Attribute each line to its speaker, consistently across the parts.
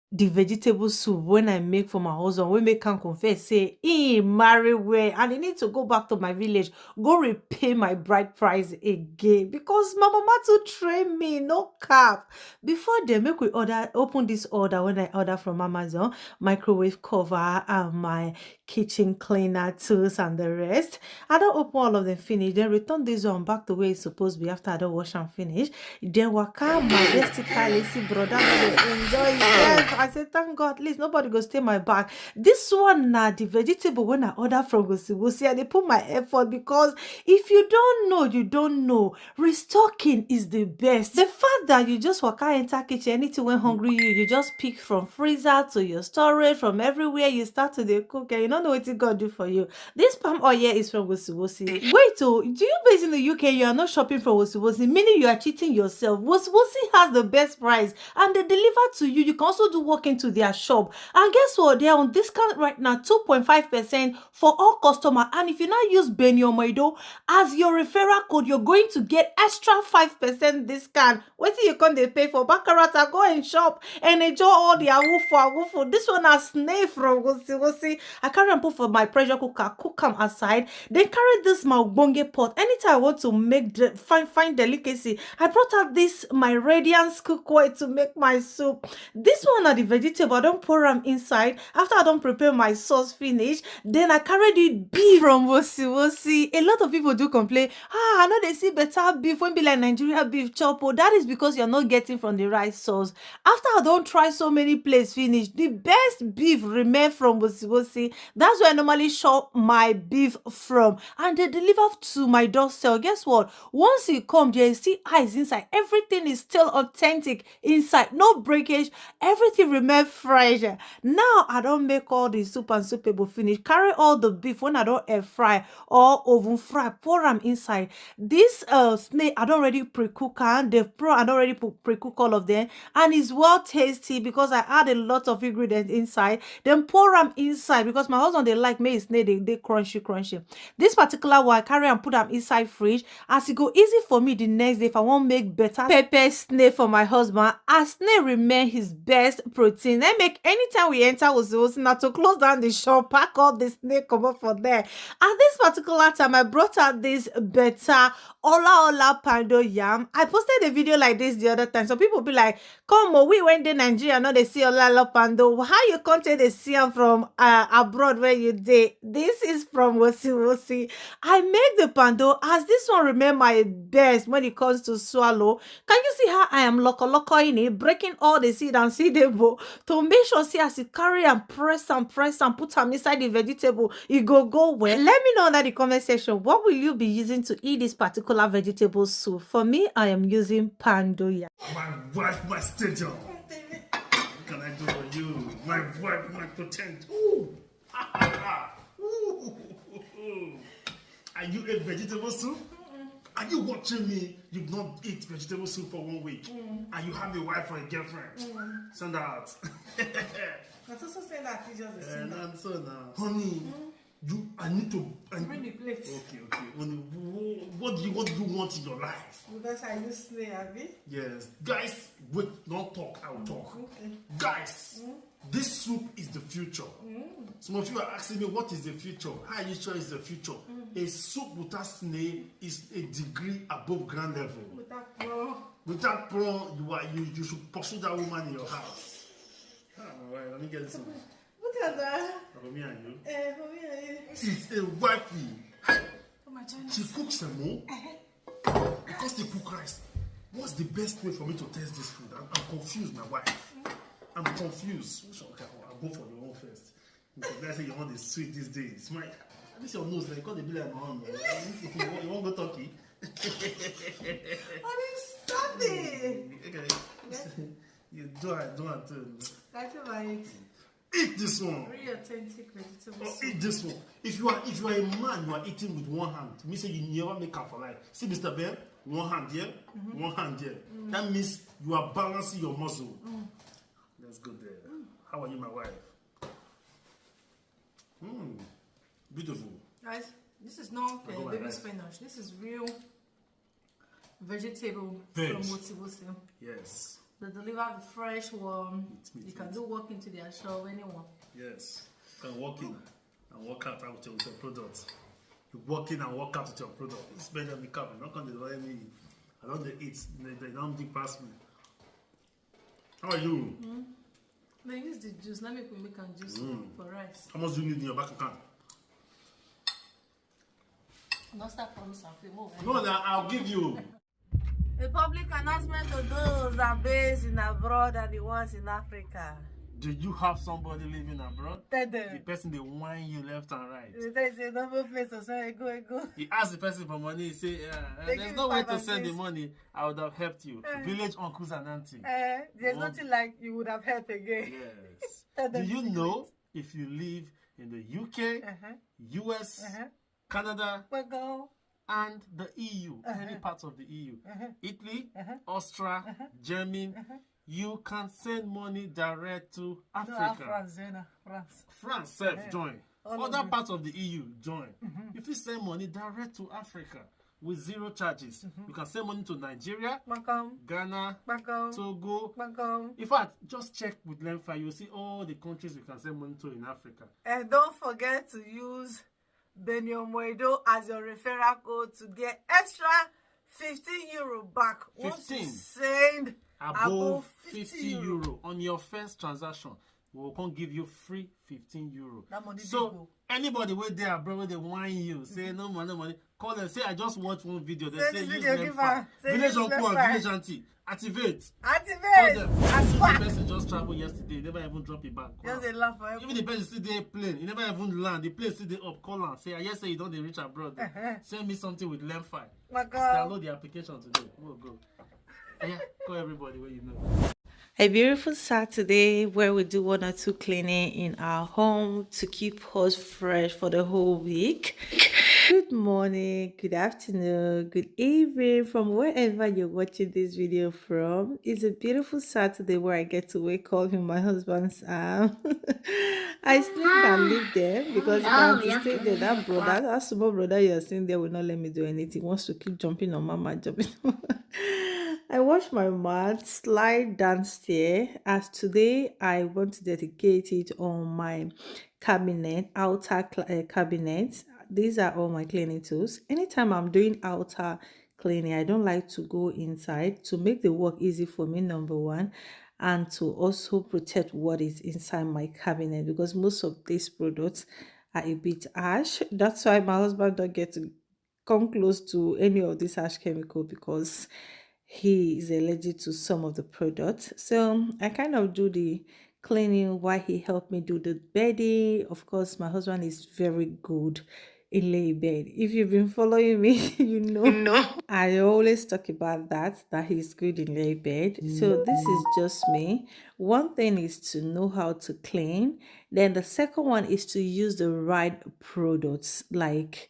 Speaker 1: the vegetable soup when I make for my husband, we make can confess, say, he marry well, and I need to go back to my village, go repay my bride price again. Because my mama to train me, no cap. Before they make we open this order when I order from Amazon, microwave cover and my kitchen cleaner tools and the rest. I don't open all of them finish, then return this one back the way it's supposed to be after I don't wash and finish. Then waka majestically see brother no dey enjoy himself. I say thank God at least nobody go stay my back. This one na the vegetable when I order from Wosiwosi, I dey put my effort because if you don't know, you don't know. Restocking is the best. The fact that you just waka enter kitchen, anything when hungry you just pick from freezer to your storage, from everywhere you start to dey cook and you don't know what God do for you. This palm oil is from Wosiwosi. Wait, oh, do you based in the UK you are not shopping from Wosiwosi, meaning you are cheating yourself. Wosiwosi has the best price and they deliver to you. You can also do walk into their shop. And guess what? They are on discount right now, 2.5% for all customers. And if you now use Benyomoido as your referral code, you're going to get extra 5% discount. What do you can they pay for? Baccarat, go and shop and enjoy all the awoofu. This one has snake from Wosiwosi. I carry and put for my pressure cooker, cook them aside. Then carry this my bonge pot. Anytime I want to make fine delicacy, I brought out this my radiance cookware to make my soup. This one are the vegetable. I don't pour them inside. After I don't prepare my sauce finish, then I carry the beef from Wosiwosi. A lot of people do complain, I know they see better beef when be like Nigeria beef chop. Oh, that is because you're not getting from the right source. After I don't try so many places finish, the best beef remain from Wosiwosi. That's where I normally shop my beef from, and they deliver to my doorstep. Guess what? Once you come there, you see eyes inside. Everything is still authentic inside, no breakage. Everything remain fresh. Now I don't make all the soup and soupable finish. Carry all the beef when I don't air fry or oven fry, pour them inside. This snake I don't already pre-cook and the pro I don't already pre-cook all of them, and it's well tasty because I add a lot of ingredients inside. Then pour them inside because my husband they like me snake they crunchy. This particular one I carry and put them inside fridge as it go easy for me the next day if I want make better pepper snake for my husband. As snake remain his best protein. Then make anytime we enter Wosiwosi now to close down the shop, pack all the snake come up for there. At this particular time I brought out this better ola pando yam. I posted a video like this the other time. So people be like, come on, we went to Nigeria, now they see ola pando. How you content they see them from abroad where you did? This is from Wosiwosi. I make the pando as this one remain my best when it comes to swallow. Can you see how I am loco in it, breaking all the seed and seedable to make sure see as you carry and press and put them inside the vegetable, it go well. Let me know in the comment section what will you be using to eat this particular vegetable soup. For me, I am using pando yam.
Speaker 2: My wife, my station. What can I do for you? My wife, my potential. Ooh. Ooh. Are you a vegetable soup? Are you watching me? You not eat vegetable soup for 1 week. And you have a wife or a girlfriend. Send her out.
Speaker 1: That's also saying that it's just a single.
Speaker 2: So now, honey, I need to
Speaker 1: Bring the plate.
Speaker 2: Okay. What do you want in your life?
Speaker 1: Because I use snake, Hubby.
Speaker 2: Yes. Guys, wait, don't talk, I will talk.
Speaker 1: Okay.
Speaker 2: Guys, this soup is the future. Some of you are asking me what is the future? How are you sure it's the future? A soup without snake is a degree above ground level. Without prawn, you should pursue that woman in your house. Alright, let me get this one.
Speaker 1: Look at that.
Speaker 2: For me and you.
Speaker 1: For me and you.
Speaker 2: She's a wifey.
Speaker 1: Oh my God.
Speaker 2: She cooks some more. Because they cook rice. What's the best way for me to taste this food? I'm confused, my wife. I'm confused. Okay, I'll go for your own first. Because guys say you want the sweet these days. At least your nose, like, can't be like my own. You want to go turkey?
Speaker 1: Stop it.
Speaker 2: Okay. You don't.
Speaker 1: That's about it.
Speaker 2: Eat this one.
Speaker 1: Really authentic vegetable
Speaker 2: Or
Speaker 1: soup.
Speaker 2: eat this one. If you are a man, you are eating with one hand. Me say you never make up for life. See, Mr. Ben, one hand here, one hand here. That means you are balancing your muscle. Let's go there. How are you, my wife? Beautiful.
Speaker 1: Guys, this is not baby spinach. This is real vegetable from Wosiwosi.
Speaker 2: Yes.
Speaker 1: They deliver the fresh one.
Speaker 2: Meat,
Speaker 1: You can do walk into their shop, anyone.
Speaker 2: Yes. You can walk in and walk out with your product. You walk in and walk out with your product. It's better than the cup. I'm not going to let me. I don't eat. They don't dig past me. How are you?
Speaker 1: They use the juice. Let me make some juice for rice.
Speaker 2: How much do you need in your bank account?
Speaker 1: Don't start promising.
Speaker 2: No, I'll give you.
Speaker 1: A public announcement to those that are based in abroad and the ones in Africa.
Speaker 2: Do you have somebody living abroad?
Speaker 1: Tell
Speaker 2: The
Speaker 1: them.
Speaker 2: person they whine you left and right.
Speaker 1: They say, no place to say, go.
Speaker 2: He asked the person for money. He say, "There's no way to send the money. I would have helped you." Village uncles and aunties.
Speaker 1: There's nothing like you would have helped again.
Speaker 2: Yes.
Speaker 1: Tell
Speaker 2: Do
Speaker 1: them
Speaker 2: you
Speaker 1: the
Speaker 2: know if you live in the UK, US, Canada,
Speaker 1: Go.
Speaker 2: and the EU, any parts of the EU, Italy, Austria, Germany, you can send money direct to Africa. France self join. Other parts of the EU join. If you send money direct to Africa with zero charges, you can send money to Nigeria, Ghana, Togo. In fact, just check with Lemfi. You'll see all the countries you can send money to in Africa.
Speaker 1: And don't forget to use Beniomoedo as your referral code to get extra €15 back. Once you
Speaker 2: 15.
Speaker 1: send
Speaker 2: Above 50 euro on your first transaction, we will come give you free €15.
Speaker 1: That money big
Speaker 2: So
Speaker 1: go.
Speaker 2: anybody where they are, bro, they whine you, say no money, call them, say I just watched one video. They
Speaker 1: Say
Speaker 2: say
Speaker 1: this
Speaker 2: use
Speaker 1: video, give her.
Speaker 2: Lemfi.
Speaker 1: Say
Speaker 2: Village
Speaker 1: use
Speaker 2: uncle and
Speaker 1: Lemfi.
Speaker 2: village auntie, activate. Call
Speaker 1: Activate.
Speaker 2: them.
Speaker 1: And
Speaker 2: The
Speaker 1: back.
Speaker 2: person just traveled yesterday, never even drop it back.
Speaker 1: Just a laugh for
Speaker 2: Even the person still there plane, he never even land. The plane still there up. Call and say, I just say you don't reach abroad. Send me something with Lemfi. Download the application today. We'll go. Yeah, call everybody where you know.
Speaker 1: A beautiful Saturday where we do 1 or 2 cleaning in our home to keep us fresh for the whole week. Good morning, good afternoon, good evening from wherever you're watching this video from. It's a beautiful Saturday where I get to wake up in my husband's arm. I sleep and leave them because if I have to stay there, that small brother you're seeing there will not let me do anything. He wants to keep jumping on mama, jumping on mama. I wash my mat, slide downstairs, as today I want to dedicate it on my cabinet, outer cabinet. These are all my cleaning tools. Anytime I'm doing outer cleaning, I don't like to go inside to make the work easy for me, number one, and to also protect what is inside my cabinet because most of these products are a bit harsh. That's why my husband don't get to come close to any of this harsh chemical because he is allergic to some of the products. So I kind of do the cleaning while he helped me do the bedding. Of course, my husband is very good in lay bed. If you've been following me, you know. No. I always talk about that he's good in lay bed. So this is just me. One thing is to know how to clean. Then the second one is to use the right products. Like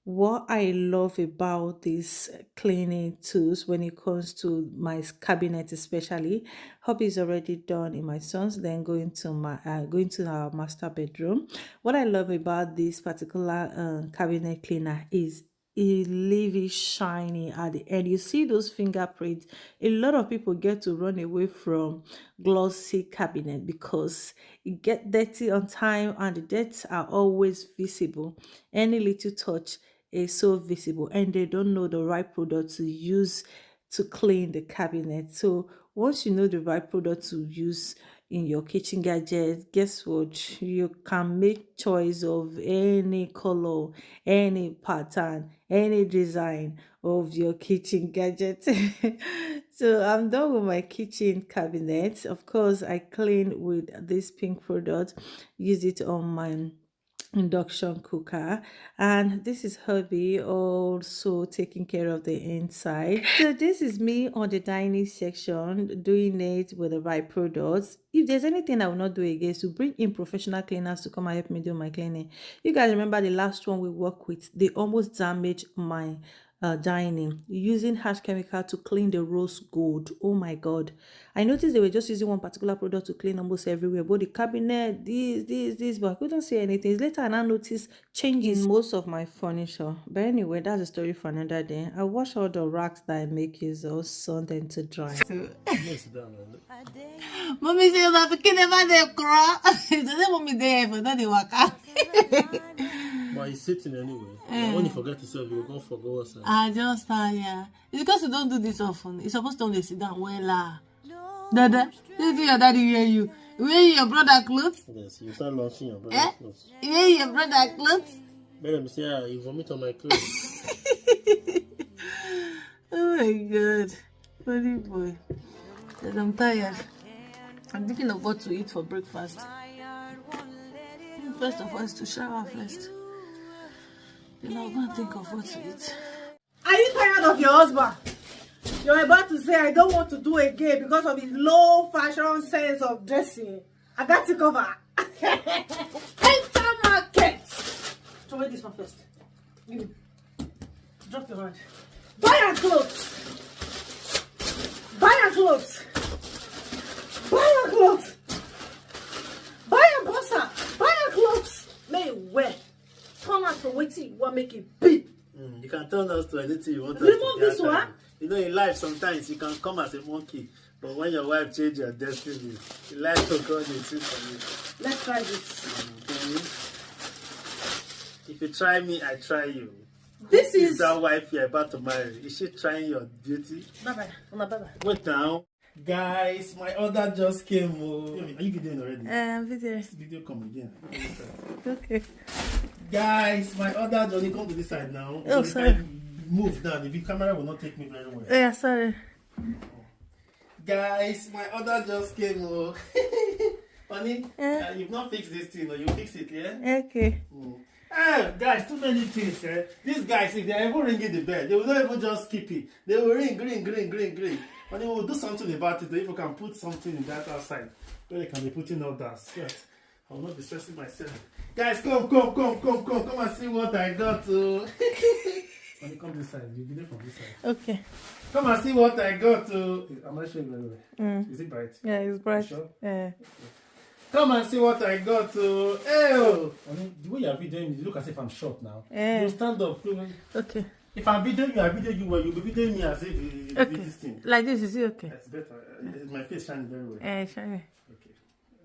Speaker 1: what I love about these cleaning tools when it comes to my cabinet, especially, Hubby is already done in my son's. Then going to our master bedroom. What I love about this particular cabinet cleaner is it leave it shiny at the end. You see those fingerprints. A lot of people get to run away from glossy cabinet because it get dirty on time and the dents are always visible. Any little touch is so visible and they don't know the right product to use to clean the cabinet. So once you know the right product to use in your kitchen gadgets, guess what? You can make choice of any color, any pattern, any design of your kitchen gadget. So I'm done with my kitchen cabinet. Of course, I clean with this pink product, use it on my induction cooker, and this is Hubby also taking care of the inside. So this is me on the dining section doing it with the right products. If there's anything I will not do again, to bring in professional cleaners to come and help me do my cleaning. You guys remember the last one we worked with, they almost damaged my dining, using harsh chemical to clean the rose gold. Oh my god. I noticed they were just using one particular product to clean almost everywhere, both the cabinet, this, but I couldn't see anything. It's later I now noticed changes in most of my furniture. But anyway, that's a story for another day. I wash all the racks that I make use of Sunday to dry.
Speaker 2: Yes, down, man.
Speaker 3: Mommy says that pikin never dey crawl. If they say mommy there, but don't dey waka.
Speaker 2: But he's sitting anyway. When you forget yourself, you go for go outside.
Speaker 3: I just tired. It's because you don't do this often. You're supposed to only sit down well. Dada, you think your daddy wear you? Wear your brother clothes?
Speaker 2: Yes, you start launching your brother's clothes.
Speaker 3: Wear your brother clothes?
Speaker 2: Let me say, you vomit on my clothes.
Speaker 3: Oh my god. Funny boy. Yes, I'm tired. I'm thinking of what to eat for breakfast. First of all, is to shower first. Then I'll go and think of what to eat.
Speaker 1: Are you tired of your husband? You're about to say I don't want to do again because of his low fashion sense of dressing. I got to cover. Enter market. Throw away this one first. Give me. Drop your hand. Buy your clothes. Buy your clothes. Buy your clothes. Buy your bossa. Buy your clothes. May you wear. Turn out for waiting. You want to make it big.
Speaker 2: You can turn us to anything you want.
Speaker 1: Remove this one.
Speaker 2: You know, in life, sometimes you can come as a monkey, but when your wife changes your destiny, you like to go on the thing for you.
Speaker 1: Let's try this.
Speaker 2: If you try me, I try you.
Speaker 1: This is
Speaker 2: that wife you're about to marry. Is she trying your beauty?
Speaker 1: Bye-bye. Bye-bye.
Speaker 2: Wait now. Guys, my order just came. Are you videoing already?
Speaker 3: Video.
Speaker 2: This video come again.
Speaker 3: Okay.
Speaker 2: Guys, my order Johnny, come to this side now.
Speaker 3: Oh,
Speaker 2: so
Speaker 3: sorry.
Speaker 2: Move now. The camera will not take me very well.
Speaker 3: Yeah, sorry.
Speaker 2: Guys, my order just came. Honey, you've not fixed this thing, or you fix it, yeah?
Speaker 3: Okay.
Speaker 2: Guys, too many things, eh? These guys, if they're even ringing the bell, they will not even just keep it. They will ring. Honey, we'll do something about it. If we can put something in that outside, where they can be putting orders. Yes. I will not be stressing myself. Guys, come and see what I got. Honey, come this side. You'll be there from this side.
Speaker 3: Okay.
Speaker 2: Come and see what I got. I'm not showing you very well. Is it bright?
Speaker 3: Yeah, it's bright.
Speaker 2: Sure?
Speaker 3: Yeah.
Speaker 2: Come and see what I got. I mean, the way you are videoing, you look as if I'm short now.
Speaker 3: Yeah.
Speaker 2: You stand up.
Speaker 3: Okay.
Speaker 2: If I'm videoing you, I video you well. You'll be videoing me as if you did this thing.
Speaker 3: Like this, is it okay?
Speaker 2: That's better. My face shining very well.
Speaker 3: Shiny.
Speaker 2: Okay.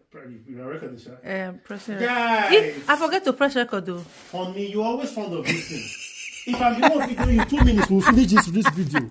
Speaker 2: Probably you are recording, sir.
Speaker 3: Pressing.
Speaker 2: Guys!
Speaker 3: I forget to press record though.
Speaker 2: On me, you're always fond of this thing. If I'm the one videoing you 2 minutes, we'll finish this video.